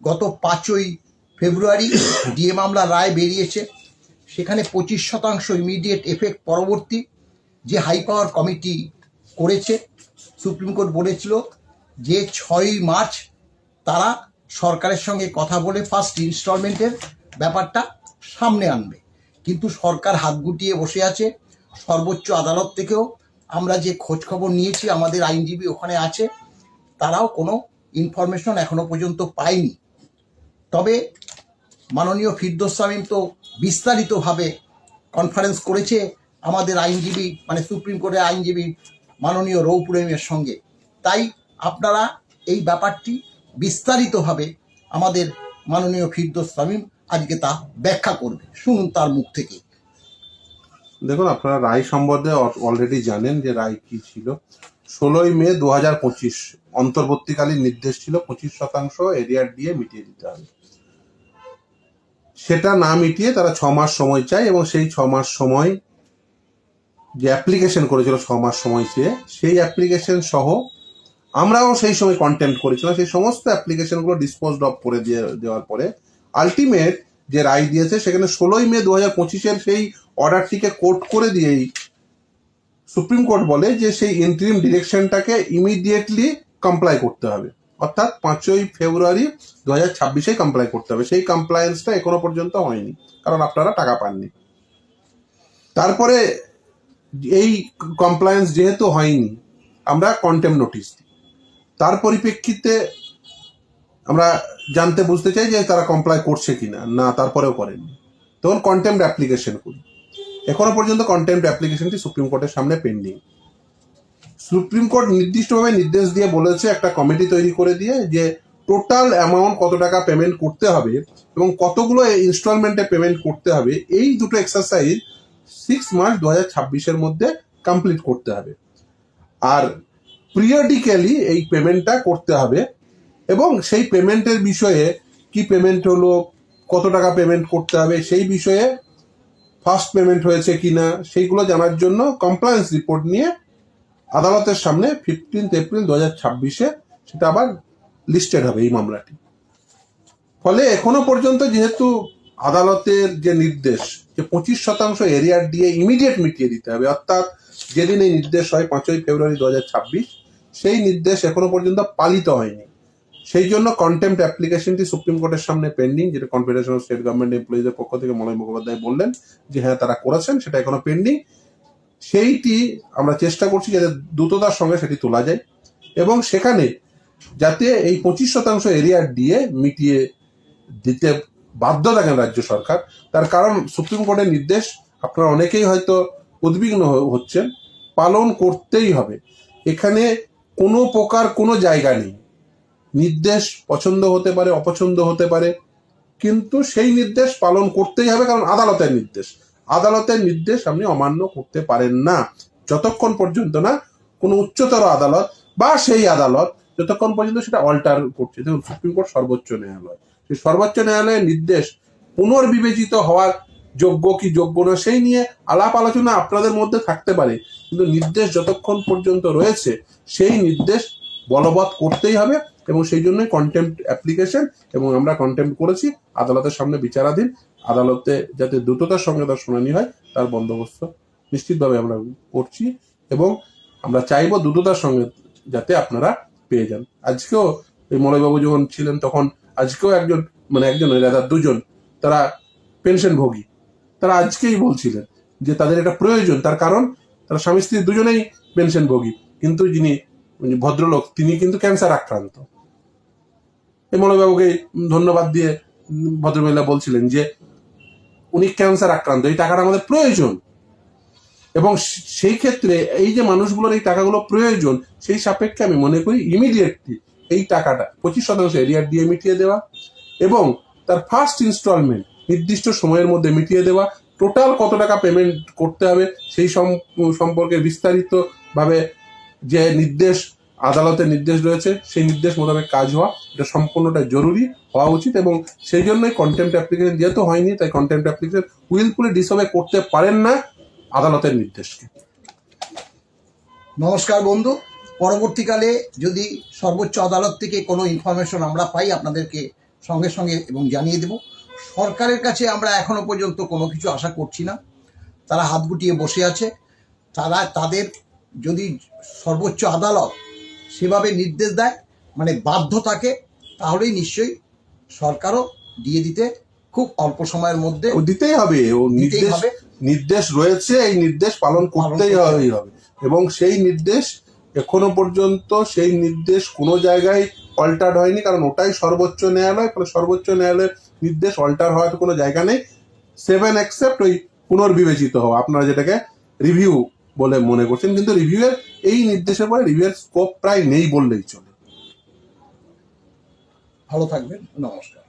গত 5ই ফেব্রুয়ারি ডিএ মামলা রায় বেরিয়েছে। সেখানে 25% ইমিডিয়েট এফেক্ট পরবর্তী যে হাই পাওয়ার কমিটি করেছে, সুপ্রিম কোর্ট বলেছিল যে 6ই মার্চ তারা সরকারের সঙ্গে কথা বলে ফার্স্ট ইনস্টলমেন্টের ব্যাপারটা সামনে আনবে। কিন্তু সরকার হাত গুটিয়ে বসে আছে। সর্বোচ্চ আদালত থেকেও আমরা যে খোঁজ খবর নিয়েছি, আমাদের আইনজীবী ওখানে আছে, তারাও কোনো ইনফরমেশন এখনো পর্যন্ত পায়নি। তবে মাননীয় ফিরদৌস শামীম তো বিস্তারিতভাবে কনফারেন্স করেছে আমাদের আইনজীবী, মানে সুপ্রিম কোর্টের আইনজীবী মাননীয় রৌপুরেমের সঙ্গে। তাই আপনারা এই ব্যাপারটি বিস্তারিতভাবে আমাদের মাননীয় ফিরদৌস শামীম আজকে তা ব্যাখ্যা করবে, শুনুন তার মুখ থেকে। দেখুন, আপনারা রায় সম্বন্ধে অলরেডি জানেন যে রায় কি ছিল। 16ই মে 2025 অন্তর্বর্তীকালীন নির্দেশ ছিল 25% এরিয়ার দিয়ে মিটিয়ে দিতে হবে। সেটা না মিটিয়ে তারা 6 মাস সময় চায়, এবং সেই 6 মাস সময় যে অ্যাপ্লিকেশন করেছিল 6 মাস সময় চেয়ে, সেই অ্যাপ্লিকেশন সহ আমরাও সেই সময় কন্টেম্প করেছিলাম। সেই সমস্ত অ্যাপ্লিকেশনগুলো ডিসপোজড অফ করে দেওয়ার পরে আলটিমেট যে রায় দিয়েছে, সেখানে 16ই মে 2025 সেই অর্ডারটিকে কোর্ট করে দিয়েই সুপ্রিম কোর্ট বলে যে সেই ইন্টারিম ডিরেকশনটাকে ইমিডিয়েটলি কমপ্লাই করতে হবে, অর্থাৎ 5ই ফেব্রুয়ারি 2026 কমপ্লাই করতে হবে। সেই কমপ্লায়েন্সটা এখনো পর্যন্ত হয়নি, কারণ আপনারা টাকা পাননি। তারপরে এই কমপ্লায়েন্স যেহেতু হয়নি, আমরা কন্টেম্প নোটিশ দিই। তার পরিপ্রেক্ষিতে আমরা জানতে বুঝতে চাই যে তারা কমপ্লাই করছে কিনা, না তারপরেও করেনি, তখন কন্টেম্প অ্যাপ্লিকেশন করি। এখনো পর্যন্ত কন্টেম্প অ্যাপ্লিকেশনটি সুপ্রিম কোর্টের সামনে পেন্ডিং। সুপ্রিম কোর্ট নির্দিষ্টভাবে নির্দেশ দিয়ে বলেছে একটা কমিটি তৈরি করে দিয়ে যে টোটাল অ্যামাউন্ট কত টাকা পেমেন্ট করতে হবে এবং কতগুলো ইনস্টলমেন্টে পেমেন্ট করতে হবে, এই দুটো এক্সারসাইজ 6 মার্চ 2026 মধ্যে কমপ্লিট করতে হবে। আর পিরিয়ডিক্যালি এই পেমেন্টটা করতে হবে, এবং সেই পেমেন্টের বিষয়ে কি পেমেন্ট হলো, কত টাকা পেমেন্ট করতে হবে, সেই বিষয়ে ফার্স্ট পেমেন্ট হয়েছে কিনা, সেইগুলো জানার জন্য কমপ্লায়েন্স রিপোর্ট নিয়ে আদালতের সামনে 15 এপ্রিল 2026 সেটা আবার লিস্টেড হবে এই মামলাটি। ফলে এখনো পর্যন্ত যেহেতু আদালতের যে নির্দেশ যে 25% এরিয়ার দিয়ে ইমিডিয়েট মিটিয়ে দিতে হবে, অর্থাৎ যেদিন এই নির্দেশ হয় 5ই ফেব্রুয়ারি 2026, সেই নির্দেশ এখনো পর্যন্ত পালিত হয়নি। সেই জন্য কন্টেম্পট অ্যাপ্লিকেশনটি সুপ্রিম কোর্টের সামনে পেন্ডিং, যেটা কনফেডারেশন অফ স্টেট গভর্নমেন্ট এমপ্লয়িজের পক্ষ থেকে মলয় মুখোপাধ্যায় বললেন যে হ্যাঁ তারা করেছেন, সেটা এখনো পেন্ডিং। সেইটি আমরা চেষ্টা করছি যাতে দ্রুততার সঙ্গে সেটি তোলা যায়, এবং সেখানে যাতে এই 25% এরিয়ার দিয়ে মিটিয়ে দিতে বাধ্য থাকেন রাজ্য সরকার। তার কারণ সুপ্রিম কোর্টের নির্দেশ আপনারা অনেকেই হয়তো উদ্বিগ্ন হচ্ছেন, পালন করতেই হবে। এখানে কোনো প্রকার কোনো জায়গা নেই। নির্দেশ পছন্দ হতে পারে, অপছন্দ হতে পারে, কিন্তু সেই নির্দেশ পালন করতেই হবে, কারণ আদালতের নির্দেশ। আদালতের নির্দেশ আপনি অমান্য করতে পারেন না যতক্ষণ পর্যন্ত না কোনো উচ্চতর আদালত বা সেই আদালত যতক্ষণ পর্যন্ত সেটা অল্টার করছে। দেখুন, সুপ্রিম কোর্ট সর্বোচ্চ ন্যায়ালয়, সেই সর্বোচ্চ ন্যায়ালয়ের নির্দেশ পুনর্বিবেচিত হওয়ার যোগ্য কি যোগ্য না সেই নিয়ে আলাপ আলোচনা আপনাদের মধ্যে থাকতে পারে, কিন্তু নির্দেশ যতক্ষণ পর্যন্ত রয়েছে সেই নির্দেশ বলবৎ করতেই হবে, এবং সেই জন্যই কন্টেম্পট অ্যাপ্লিকেশন, এবং আমরা কন্টেম্পট করেছি, আদালতের সামনে বিচারাধীন। আদালতে যাতে দ্রুততার সঙ্গে তার শুনানি হয় তার বন্দোবস্ত নিশ্চিতভাবে আমরা করছি, এবং আমরা চাইবো দ্রুততার সঙ্গে যাতে আপনারা পেয়ে যান। আজকেও এই মলয়বাবু যখন ছিলেন তখন আজকেও একজন দুজন তারা পেনশনভোগী, তারা আজকেই বলছিলেন যে তাদের এটা প্রয়োজন, তার কারণ তারা স্বামী স্ত্রী দুজনেই পেনশনভোগী, কিন্তু যিনি ভদ্রলোক তিনি কিন্তু ক্যান্সার আক্রান্ত। এই মলয়বাবুকে ধন্যবাদ দিয়ে ভদ্রমহিলা বলছিলেন যে উনি ক্যান্সার আক্রান্ত, এই টাকাটা আমাদের প্রয়োজন, এবং সেই ক্ষেত্রে এই যে মানুষগুলোর এই টাকাগুলো প্রয়োজন, সেই সাপেক্ষে আমি মনে করি ইমিডিয়েটলি এই টাকাটা 25% এরিয়ার দিয়ে মিটিয়ে দেওয়া, এবং তার ফার্স্ট ইনস্টলমেন্ট নির্দিষ্ট সময়ের মধ্যে মিটিয়ে দেওয়া, টোটাল কত টাকা পেমেন্ট করতে হবে সেই সম্পর্কে বিস্তারিতভাবে যে নির্দেশ আদালতের নির্দেশ রয়েছে সেই নির্দেশ মোতাবেক কাজ হওয়া, এটা সম্পূর্ণটা জরুরি হওয়া উচিত। এবং সেই জন্যই কন্টেম্পট অ্যাপ্লিকেশন যেহেতু হয়নি, তাই কন্টেম্পট অ্যাপ্লিকেশন উইলফুলি ডিসঅবে করতে পারেন না আদালতের নির্দেশকে। নমস্কার বন্ধু, পরবর্তীকালে যদি সর্বোচ্চ আদালত থেকে কোনো ইনফরমেশন আমরা পাই আপনাদেরকে সঙ্গে সঙ্গে এবং জানিয়ে দেব। সরকারের কাছে আমরা এখনো পর্যন্ত কোনো কিছু আশা করছি না, তারা হাত গুটিয়ে বসে আছে। তাদের যদি সর্বোচ্চ আদালত সেভাবে নির্দেশ দেয়, মানে বাধ্য থাকে, তাহলেই নিশ্চয়ই সরকারও দিয়ে দিতে খুব অল্প সময়ের মধ্যে ও দিতেই হবে, ও দিতেই হবে। নির্দেশ রয়েছে, এই নির্দেশ পালন করতেই হবে। এবং সেই নির্দেশ এখনো পর্যন্ত সেই নির্দেশ কোনো জায়গায় অল্টার হয়নি, কারণ ওটাই সর্বোচ্চ ন্যায়ালয়। ফলে সর্বোচ্চ ন্যায়ালয়ের নির্দেশ অল্টার হওয়ার কোনো জায়গা নেই। 7 এক্সেপ্ট ওই পুনর্বিবেচিত হওয়া, আপনারা যেটাকে রিভিউ বলে মনে করছেন, কিন্তু রিভিউয়ের এই নির্দেশের পরে রিভিউয়ের স্কোপ প্রায় নেই বললেই চলে। ভালো থাকবেন, নমস্কার।